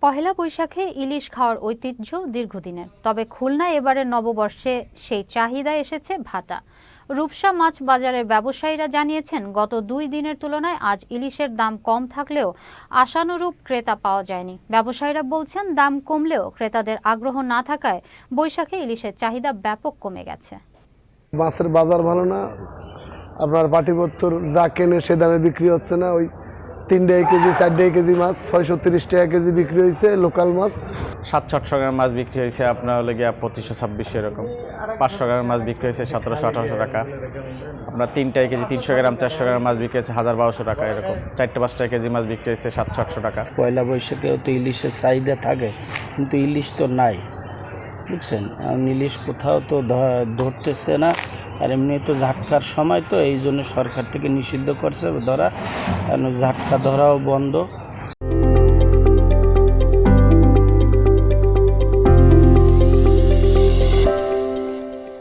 পহেলা বৈশাখে ইলিশ খাওয়ার ঐতিহ্য দীর্ঘদিনের, তবে খুলনায় এবারের নববর্ষে সেই চাহিদা এসেছে ভাটা। রূপসা মাছ বাজারের ব্যবসায়ীরা জানিয়েছেন, গত 2 দিনের তুলনায় আজ ইলিশের দাম কম থাকলেও আশানুরূপ ক্রেতা পাওয়া যায়নি। ব্যবসায়ীরা বলছেন, দাম কমলেও ক্রেতাদের আগ্রহ না থাকায় বৈশাখে ইলিশের চাহিদা ব্যাপক কমে গেছে। মাছের বাজার ভালো না, আপনার পাটিপত্তর যা কেনে সে দামে বিক্রি হচ্ছে না। ওই 3 টাকা কেজি 4 টাকা কেজি মাছ 630 টাকা কেজি বিক্রি হয়েছে। লোকাল মাছ 700-800 গ্রাম মাছ বিক্রি হয়েছে আপনার হলে গিয়ে 2500-2600 এরকম। 500 গ্রাম মাছ বিক্রি হয়েছে 1700-1800 টাকা। আপনার 3 টাকা কেজি 300 গ্রাম 400 গ্রাম মাছ বিক্রি হয়েছে 1000-1200 টাকা এরকম। 4-5 টাকা কেজি মাছ বিক্রি হয়েছে 700-800 টাকা। পয়লা বৈশাখেও তো ইলিশের চাহিদা থাকে, কিন্তু ইলিশ তো নাই, বুঝছেন। ইলিশ কোথাও তো ধরতেছে না, আর এমনি তো ঝাটকার সময়, তো এই জন্য সরকার থেকে নিষিদ্ধ করছে ধরা, ঝাটকা ধরাও বন্ধ।